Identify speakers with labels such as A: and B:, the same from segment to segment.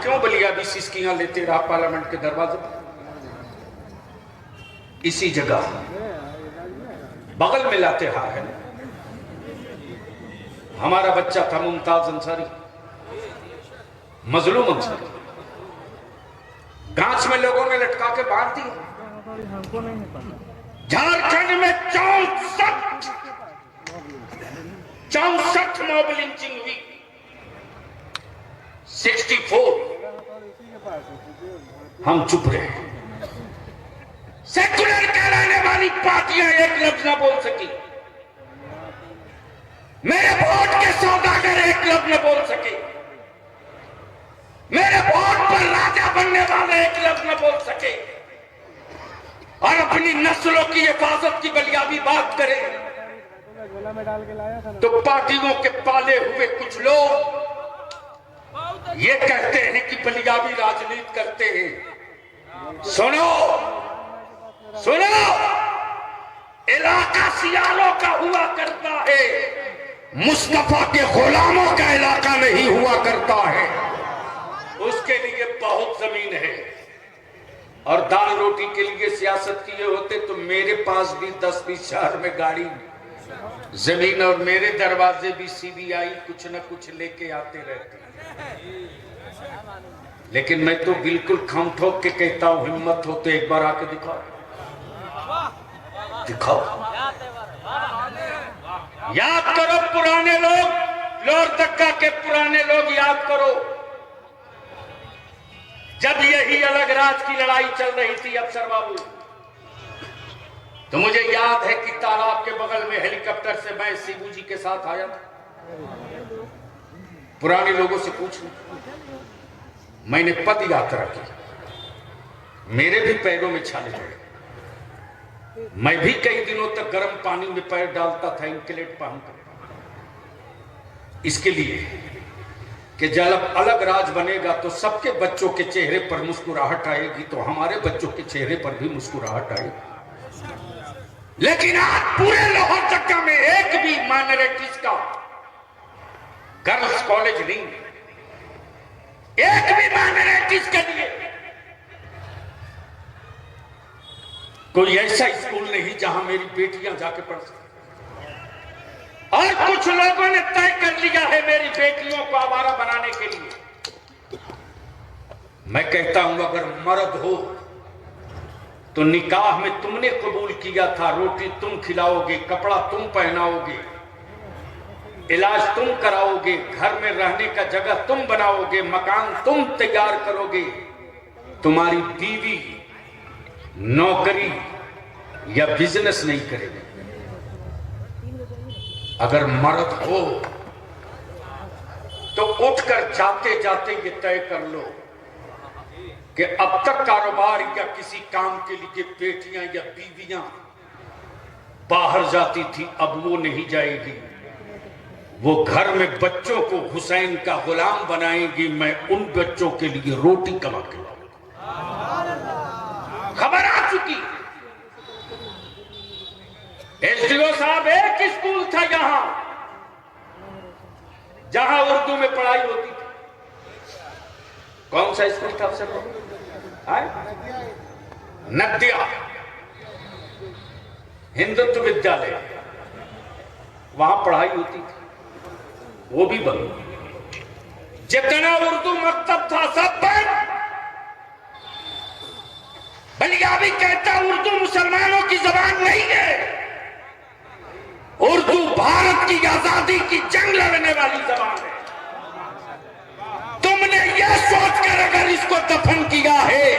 A: क्यों बलियाबी सिसकियां लेते रहा पार्लियामेंट के दरवाजे पर? इसी जगह बगल में लातेहार है। हमारा बच्चा था मुमताज अंसारी, मजलूम अंसारी, गांच में लोगों ने लटका के बांध दिया। झारखंड में 64 मॉब लिंचिंग हुई। 64 हम चुप रहे। सेकुलर कहलाने वाली पार्टियां एक लफ्ज न बोल सकी। मेरे वोट के सौदागर एक लफ्ज न बोल सके। मेरे वोट पर राजा बनने वाले एक लफ्ज न बोल सके। और अपनी नस्लों की हिफाजत की बलियाबी बात करें तो पार्टियों के पाले हुए कुछ लोग ये कहते हैं कि बलियाबी राजनीति करते हैं। सुनो सुनो, इलाका सियालों का हुआ करता है, मुस्तफा के गुलामों का इलाका नहीं हुआ करता है। उसके लिए बहुत जमीन है और दाल रोटी के लिए सियासत किए होते तो मेरे पास भी 10-20 शहर में गाड़ी जमीन और मेरे दरवाजे भी सीबीआई कुछ न कुछ लेके आते रहते। लेकिन मैं तो बिल्कुल खम ठोक के कहता हूं, हिम्मत हो तो एक बार आके दिखाओ, दिखाओ। याद करो पुराने लोग, लोहरदगा के पुराने लोग याद करो, जब यही अलग राज की लड़ाई चल रही थी अफसर बाबू, तो मुझे याद है कि तालाब के बगल में हेलीकॉप्टर से मैं शिबू जी के साथ आया था। पुराने लोगों से पूछ लो, मैंने पद यात्रा की, मेरे भी पैरों में छाले पड़े। मैं भी कई दिनों तक गर्म पानी में पैर डालता था इंकलेट पहनकर, इसके लिए कि जब अलग राज बनेगा तो सबके बच्चों के चेहरे पर मुस्कुराहट आएगी, तो हमारे बच्चों के चेहरे पर भी मुस्कुराहट आएगी। लेकिन आज पूरे लोहरदगा में एक भी माइनॉरिटीज का गर्ल्स कॉलेज नहीं, एक भी माइनॉरिटीज के लिए कोई ऐसा स्कूल नहीं जहां मेरी बेटियां जाके पढ़ सकें। और कुछ लोगों ने तय कर लिया है मेरी बेटियों को आवारा बनाने के लिए। मैं कहता हूं अगर मर्द हो तो निकाह में तुमने कबूल किया था, रोटी तुम खिलाओगे, कपड़ा तुम पहनाओगे, इलाज तुम कराओगे, घर में रहने का जगह तुम बनाओगे, मकान तुम तैयार करोगे। तुम्हारी बीवी नौकरी या बिजनेस नहीं करेगी। अगर मर्द हो तो उठकर जाते जाते ये तय कर लो कि अब तक कारोबार या किसी काम के लिए बेटियां या बीवियां बाहर जाती थी, अब वो नहीं जाएगी। वो घर में बच्चों को हुसैन का गुलाम बनाएगी। मैं उन बच्चों के लिए रोटी कमा के लाऊंगा। खबर आ चुकी। एसडीओ साहब, एक स्कूल था यहां जहां उर्दू में पढ़ाई होती थी। कौन सा स्कूल था अफसर? नदिया हिंदुत्व विद्यालय, वहां पढ़ाई होती थी, वो भी बंद। जितना उर्दू मकतब था सब बंद। बलियाबी कहता उर्दू मुसलमानों की जबान नहीं है, उर्दू भारत की आजादी की जंग लड़ने वाली जबान है। तुमने यह सोचकर अगर इसको दफन किया है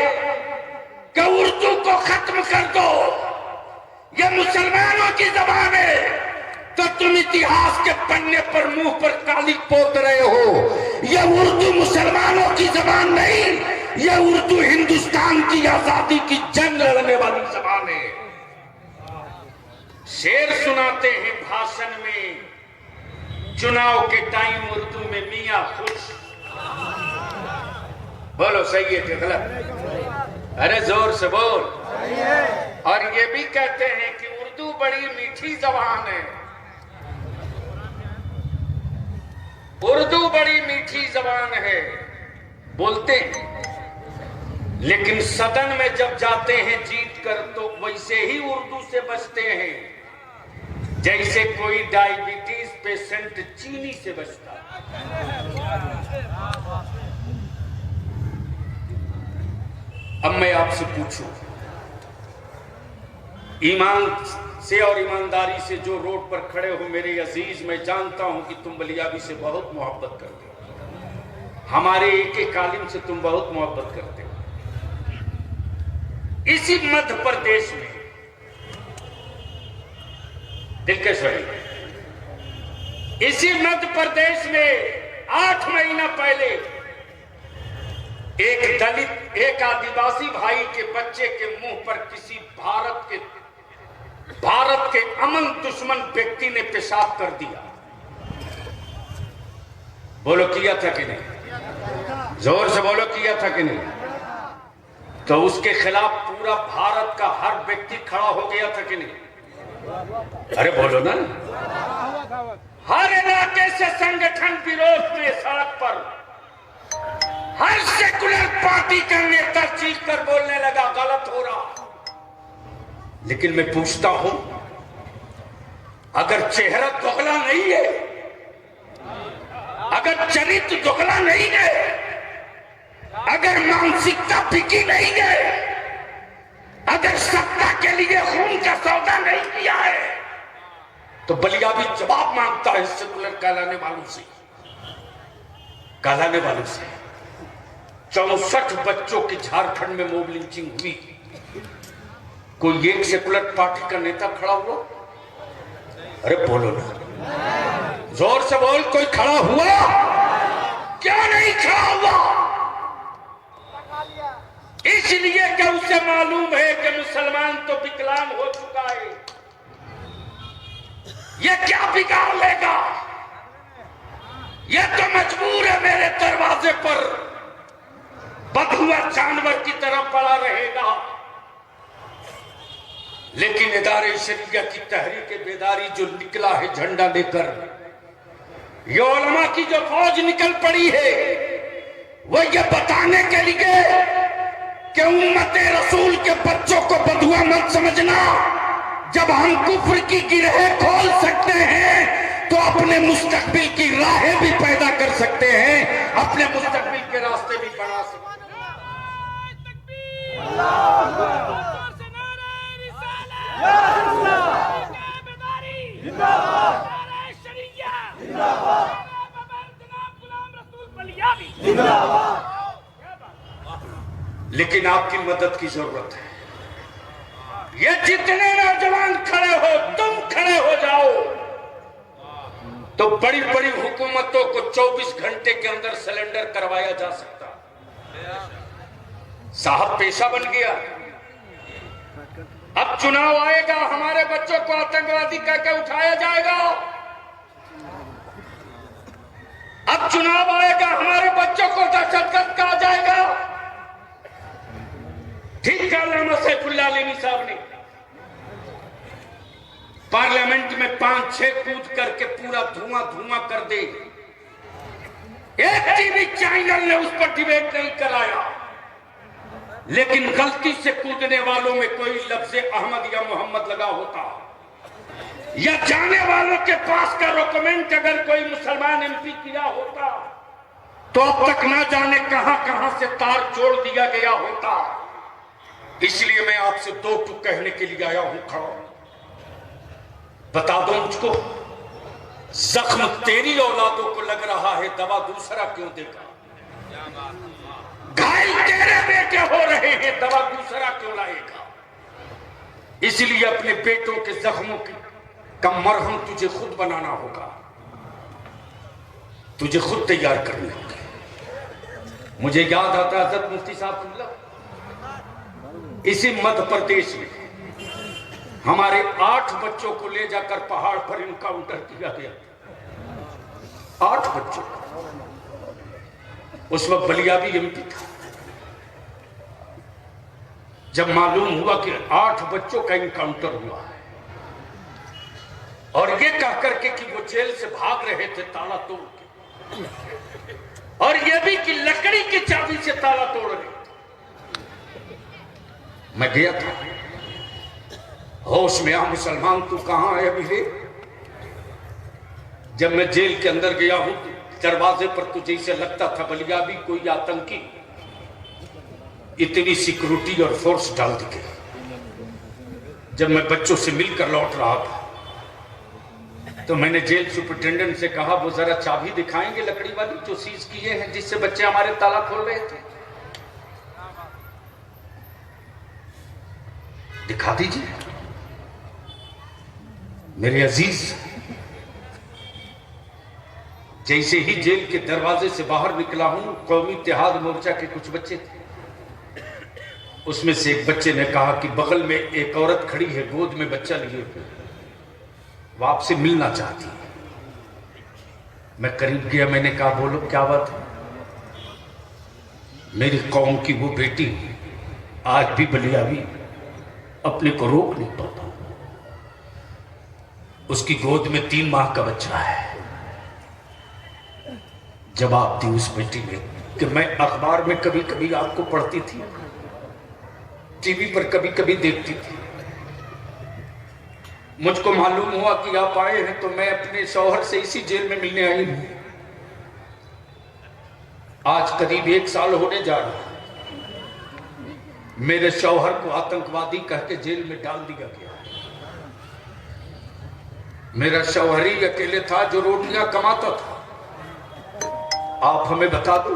A: कि उर्दू को खत्म कर दो, यह मुसलमानों की जबान है, तो तुम इतिहास के पन्ने पर मुंह पर काली पोत रहे हो। यह उर्दू मुसलमानों की जबान नहीं, यह उर्दू हिंदुस्तान की आजादी की जंग लड़ने वाली जबान है। शेर सुनाते हैं भाषण में, चुनाव के टाइम उर्दू में मियां खुश। बोलो सही है कि गलत? अरे जोर से बोल। और ये भी कहते हैं कि उर्दू बड़ी मीठी जबान है, उर्दू बड़ी मीठी जबान है, बोलते हैं, लेकिन सदन में जब जाते हैं जीत कर तो वैसे ही उर्दू से बचते हैं जैसे कोई डायबिटीज पेशेंट चीनी से बचता। अब मैं आपसे पूछूं, ईमान से और ईमानदारी से जो रोड पर खड़े हो मेरे अजीज, मैं जानता हूं कि तुम बलियाबी से बहुत मोहब्बत करते हो, हमारे एक एक आलिम से तुम बहुत मोहब्बत करते हो। इसी मध्य प्रदेश में दिलकश है, इसी मध्य प्रदेश में 8 महीना पहले एक दलित, एक आदिवासी भाई के बच्चे के मुंह पर किसी भारत के अमन दुश्मन व्यक्ति ने पेशाब कर दिया। बोलो किया था कि नहीं? जोर से बोलो किया था कि नहीं? तो उसके खिलाफ पूरा भारत का हर व्यक्ति खड़ा हो गया था कि नहीं? अरे बोलो ना। हर इलाके से संगठन विरोध में सड़क पर हर सेकुलर पार्टी का नेता चीख कर बोलने लगा गलत हो रहा। लेकिन मैं पूछता हूं, अगर चेहरा दोगला नहीं है, अगर चरित्र दोगला नहीं है, अगर मानसिकता बिकी नहीं है, अगर सत्ता के लिए खून का सौदा नहीं किया है, तो बलियाबी जवाब मांगता है सेकुलर कहलाने वालों से, कहलाने वालों से। 64 बच्चों की झारखंड में मोब लिंचिंग हुई, कोई एक सेकुलर पार्टी का नेता खड़ा हुआ? अरे बोलो ना, जोर से बोल, कोई खड़ा हुआ? क्या नहीं खड़ा हुआ? इसलिए कि उसे मालूम है कि मुसलमान तो विकलांग हो चुका है, ये क्या बिगाड़ लेगा, ये तो मजबूर है मेरे दरवाजे पर बंधुआ जानवर की तरह पड़ा रहेगा। लेकिन इदारे शरिया की तहरीक बेदारी जो निकला है झंडा लेकर, ये उलमा की जो फौज निकल पड़ी है, वो ये बताने के लिए कि उम्मते रसूल के बच्चों को बंधुआ मत समझना। जब हम कुफ्र की गिरहें खोल सकते हैं तो अपने मुस्तकबिल की राहें भी पैदा कर सकते हैं, अपने मुस्तकबिल के रास्ते भी बना सकते हैं। लेकिन आपकी मदद की जरूरत है। ये जितने नौजवान खड़े हो, तुम खड़े हो जाओ तो बड़ी बड़ी हुकूमतों को 24 घंटे के अंदर सिलेंडर करवाया जा सकता। साहब पेशा बन गया। अब चुनाव आएगा, हमारे बच्चों को आतंकवादी कहकर उठाया जाएगा। अब चुनाव आएगा, हमारे बच्चों को दहशतगर्द कहा जाएगा। ठीक कहा अल्लामा सैफुल्लाह अलीमी साहब ने पार्लियामेंट में 5-6 कूद करके पूरा धुआं धुआं कर दे। एक टीवी चैनल ने उस पर डिबेट नहीं कराया, लेकिन गलती से कूदने वालों में कोई लफ्ज़ अहमद या मोहम्मद लगा होता, या जाने वालों के पास का डॉक्यूमेंट अगर कोई मुसलमान एमपी किया होता, तो अब तक ना जाने कहां कहां से तार जोड़ दिया गया होता। इसलिए मैं आपसे 2 टूक कहने के लिए आया हूं। खड़ा बता दो मुझको, जख्म तेरी औलादों को लग रहा है, दवा दूसरा क्यों देगा? घायल तेरे बेटे हो रहे हैं, दवा दूसरा क्यों लाएगा? इसलिए अपने बेटों के जख्मों का मरहम तुझे खुद बनाना होगा, तुझे खुद तैयार करनी होगी। मुझे याद आता हज़रत मुफ्ती साहब इसी मध्य प्रदेश में हमारे 8 बच्चों को ले जाकर पहाड़ पर इनकाउंटर किया गया। 8 बच्चों। उस वक्त बलियाबी एमपी था। जब मालूम हुआ कि 8 बच्चों का इनकाउंटर हुआ है, और ये कह करके कि वो जेल से भाग रहे थे ताला तोड़ के, और यह भी कि लकड़ी की चाबी से ताला तोड़ रहे। मैं गया था, होश में आ मुसलमान, तू कहां है अभी रे? जब मैं जेल के अंदर गया हूं, दरवाजे पर तुझे से लगता था बलिया भी कोई आतंकी, इतनी सिक्योरिटी और फोर्स डाल दी गई। जब मैं बच्चों से मिलकर लौट रहा था तो मैंने जेल सुपरिटेंडेंट से कहा, वो जरा चाबी दिखाएंगे लकड़ी वाली जो सीज किए हैं, जिससे बच्चे हमारे ताला खोल रहे थे। दिखा दीजिए। मेरे अजीज, जैसे ही जेल के दरवाजे से बाहर निकला हूं, कौमी इत्तेहाद मोर्चा के कुछ बच्चे थे। उसमें से एक बच्चे ने कहा कि बगल में एक औरत खड़ी है, गोद में बच्चा लिए हुए, वो आपसे मिलना चाहती है। मैं करीब गया, मैंने कहा बोलो क्या बात है? मेरी कौम की वो बेटी आज भी बलियावी अपने को रोक नहीं पाता। उसकी गोद में 3 माह का बच्चा है। जवाब दी उस बेटी ने कि मैं अखबार में कभी कभी आपको पढ़ती थी, टीवी पर कभी कभी देखती थी, मुझको मालूम हुआ कि आप आए हैं तो मैं अपने शौहर से इसी जेल में मिलने आई हूं। आज करीब 1 साल होने जा रहा है। मेरे शौहर को आतंकवादी कह के जेल में डाल दिया गया। मेरा शौहर ही अकेले था जो रोटियां कमाता था। आप हमें बता दो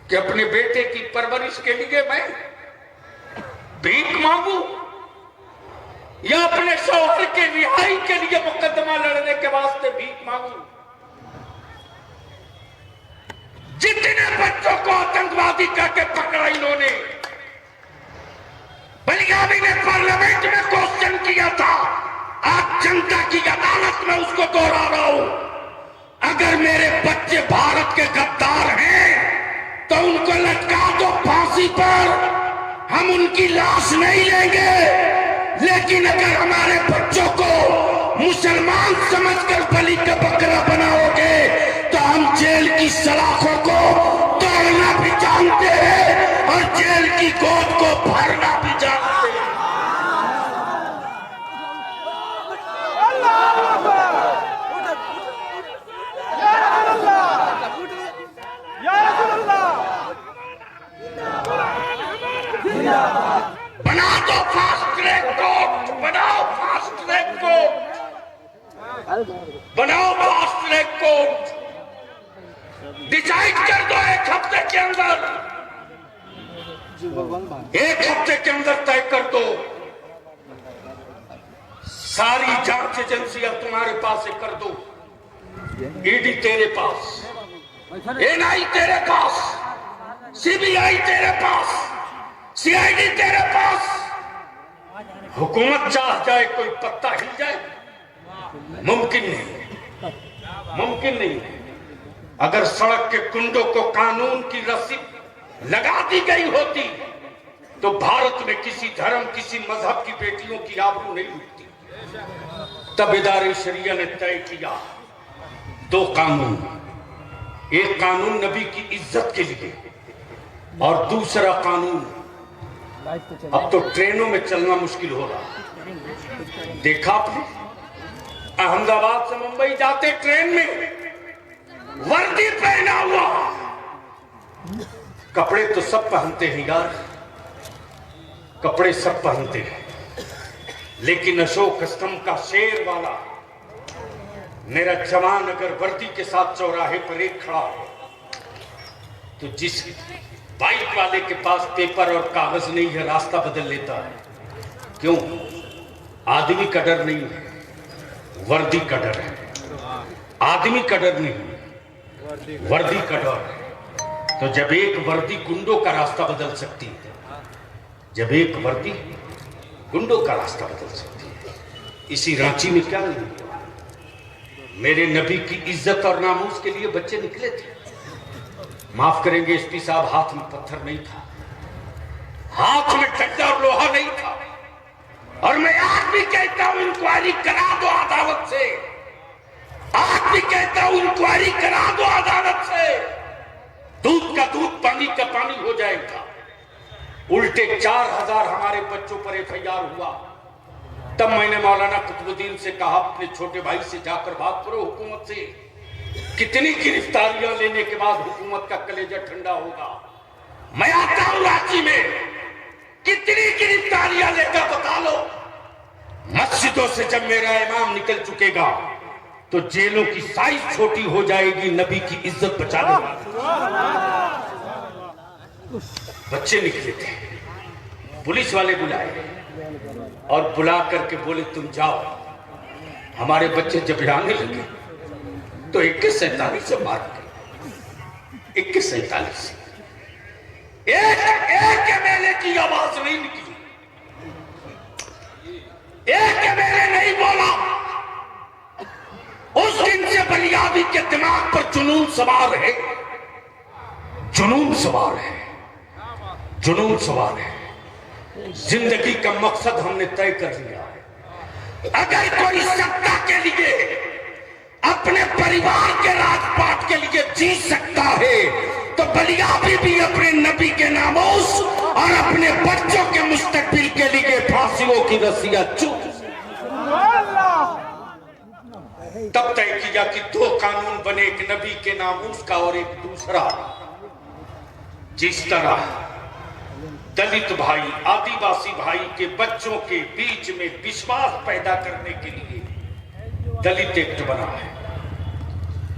A: कि अपने बेटे की परवरिश के लिए मैं भीख मांगू या अपने शौहर के रिहाई के लिए मुकदमा लड़ने के वास्ते भीख मांगू? जितने बच्चों को आतंकवादी करके पकड़ा इन्होंने, बलियावी ने पार्लियामेंट में क्वेश्चन किया था, आज जनता की अदालत में उसको दोहरा रहा हूं। अगर मेरे बच्चे भारत के गद्दार हैं तो उनको लटका दो फांसी पर, हम उनकी लाश नहीं लेंगे। लेकिन अगर हमारे बच्चों को मुसलमान समझकर बलि का बकरा बनाओगे तो हम जेल की सलाखों को तोड़ना भी जानते हैं और जेल की गोद को भरना भी जानते हैं। बना दो फास्ट ट्रैक कोर्ट, बनाओ फास्ट ट्रैक कोर्ट, बनाओ फास्ट ट्रैक कोर्ट। डिसाइड कर दो 1 हफ्ते के अंदर, 1 हफ्ते के अंदर तय कर दो। सारी जांच एजेंसियां तुम्हारे पास से कर दो। ईडी तेरे पास, एनआई तेरे पास, सीबीआई तेरे पास, सीआईडी तेरे पास। हुकूमत चाह जाए कोई पत्ता हिल जाए? मुमकिन नहीं, मुमकिन नहीं। अगर सड़क के कुंडों को कानून की रस्सी लगा दी गई होती तो भारत में किसी धर्म, किसी मजहब की बेटियों की आबरू नहीं उठती। तब इदारे शरिया ने तय किया 2 कानून, एक कानून नबी की इज्जत के लिए और दूसरा कानून, अब तो ट्रेनों में चलना मुश्किल हो रहा। देखा आपने, अहमदाबाद से मुंबई जाते ट्रेन में वर्दी पहना हुआ, कपड़े तो सब पहनते हैं यार, कपड़े सब पहनते हैं, लेकिन अशोक स्तंभ का शेर वाला मेरा जवान अगर वर्दी के साथ चौराहे पर एक खड़ा है तो जिस बाइक वाले के पास पेपर और कागज नहीं है रास्ता बदल लेता है। क्यों? आदमी का डर नहीं है, वर्दी का डर है। आदमी का डर नहीं, वर्दी का डर है। तो जब एक वर्दी गुंडों का रास्ता बदल सकती है, जब एक वर्दी गुंडों का रास्ता बदल सकती है, इसी रांची में क्या नहीं हुआ? मेरे नबी की इज्जत और नामूस के लिए बच्चे निकले थे। माफ करेंगे एसपी साहब, हाथ में पत्थर नहीं था, हाथ में डंडा और लोहा नहीं था। और मैं आज भी कहता हूं इंक्वायरी करा दो अदालत से, आज भी कहता हूं इंक्वायरी करा दो अदालत से, दूध का दूध पानी का पानी हो जाएगा। उल्टे 4000 हमारे बच्चों पर एफआईआर हुआ। तब मैंने मौलाना कुतुबुद्दीन से कहा अपने छोटे भाई से जाकर बात करो हुकूमत से, कितनी गिरफ्तारियां लेने के बाद हुकूमत का कलेजा ठंडा होगा। मैं आता हूं रांची में, कितनी गिरफ्तारियां लेकर बता लो। मस्जिदों से जब मेरा इमाम निकल चुकेगा तो जेलों की साइज छोटी हो जाएगी, नबी की इज्जत बचाने वाले बच्चे निकले थे। पुलिस वाले बुलाए और बुला करके बोले तुम जाओ। हमारे बच्चे जब आने लगे तो 2147 से मार गए। 2147 एक एमएलए की आवाज नहीं निकली, एक एमएलए नहीं बोला। उस दिन से बलियाबी के दिमाग पर जुनून सवार है, जुनून सवार है, जुनून सवार है। जिंदगी का मकसद हमने तय कर लिया है। अगर कोई सत्ता के लिए, अपने परिवार के राजपाट के लिए जी सकता है तो बलियाबी भी अपने नबी के नामोस और अपने बच्चों के मुस्तकबिल के लिए फांसियों की रस्सियां चूक। तब तय किया कि 2 कानून बने, एक नबी के नामूस का और एक दूसरा। जिस तरह दलित भाई, आदिवासी भाई के बच्चों के बीच में विश्वास पैदा करने के लिए दलित एक्ट बना है।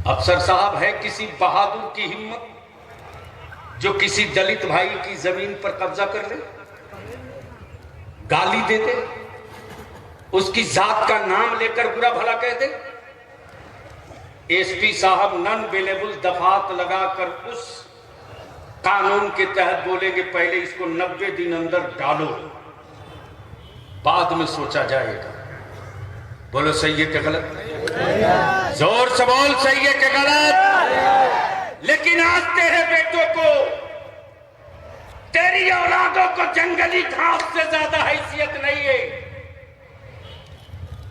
A: अफसर साहब है किसी बहादुर की हिम्मत जो किसी दलित भाई की जमीन पर कब्जा कर ले, गाली दे दे, उसकी जात का नाम लेकर बुरा भला कह दे। एसपी साहब नॉन अवेलेबल दफात लगाकर उस कानून के तहत बोलेंगे पहले इसको 90 दिन अंदर डालो, बाद में सोचा जाएगा। बोलो सही है कि गलत? जोर से बोल, सही है कि गलत? लेकिन आज तेरे बेटों को, तेरी औलादों को जंगली घास से ज्यादा हैसियत नहीं है,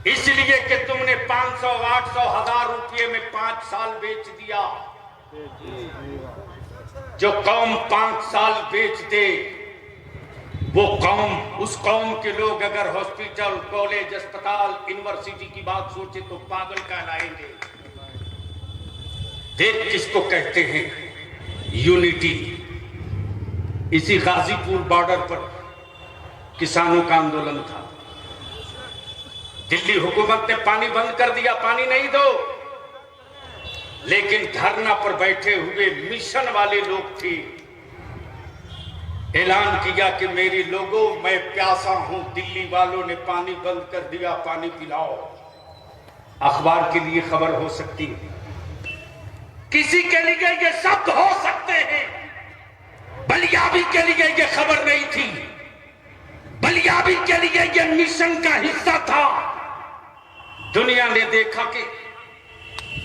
A: इसलिए कि तुमने 500, 800, 1000 रुपये में 5 साल बेच दिया। जो कौम 5 साल बेच दे, वो कौम, उस कौम के लोग अगर हॉस्पिटल, कॉलेज, अस्पताल, यूनिवर्सिटी की बात सोचे तो पागल कहलाएंगे। देख किसको कहते हैं यूनिटी। इसी गाजीपुर बॉर्डर पर किसानों का आंदोलन था। दिल्ली हुकूमत ने पानी बंद कर दिया, पानी नहीं दो, लेकिन धरना पर बैठे हुए मिशन वाले लोग थे। ऐलान किया कि मेरे लोगों, मैं प्यासा हूं, दिल्ली वालों ने पानी बंद कर दिया, पानी पिलाओ। अखबार के लिए खबर हो सकती है, किसी के लिए ये शब्द हो सकते हैं, बलियाबी के लिए ये खबर नहीं थी। बलियाबी के लिए ये मिशन का हिस्सा था। दुनिया ने देखा कि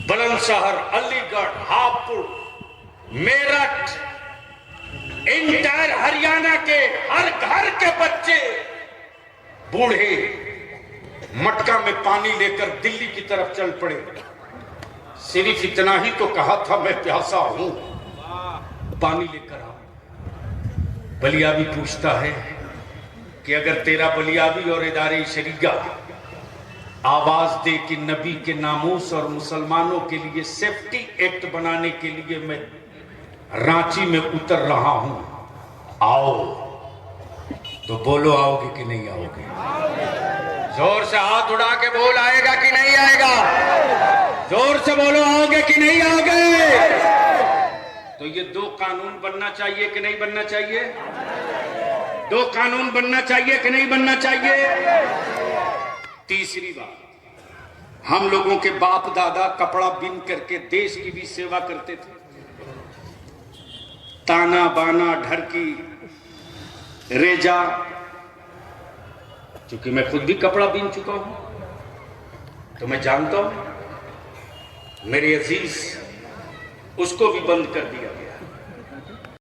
A: बुलंदशहर, अलीगढ़, हापुड़, मेरठ, इंटायर हरियाणा के हर घर के बच्चे, बूढ़े मटका में पानी लेकर दिल्ली की तरफ चल पड़े। सिर्फ इतना ही तो कहा था, मैं प्यासा हूं, पानी लेकर आओ। बलियाबी पूछता है कि अगर तेरा बलियाबी और इदारे शरीया आवाज दे कि नबी के नामूस और मुसलमानों के लिए सेफ्टी एक्ट बनाने के लिए मैं रांची में उतर रहा हूं, आओ, तो बोलो आओगे कि नहीं आओगे? जोर से हाथ उड़ा के बोल, आएगा कि नहीं आएगा? जोर से बोलो, आओगे कि नहीं आओगे? तो ये 2 कानून बनना चाहिए कि नहीं बनना चाहिए? 2 कानून बनना चाहिए कि नहीं बनना चाहिए? तीसरी बात, हम लोगों के बाप दादा कपड़ा बिन करके देश की भी सेवा करते थे। ताना बाना, ढरकी, रेजा, क्योंकि मैं खुद भी कपड़ा बिन चुका हूं तो मैं जानता हूं। मेरे अजीज, उसको भी बंद कर दिया।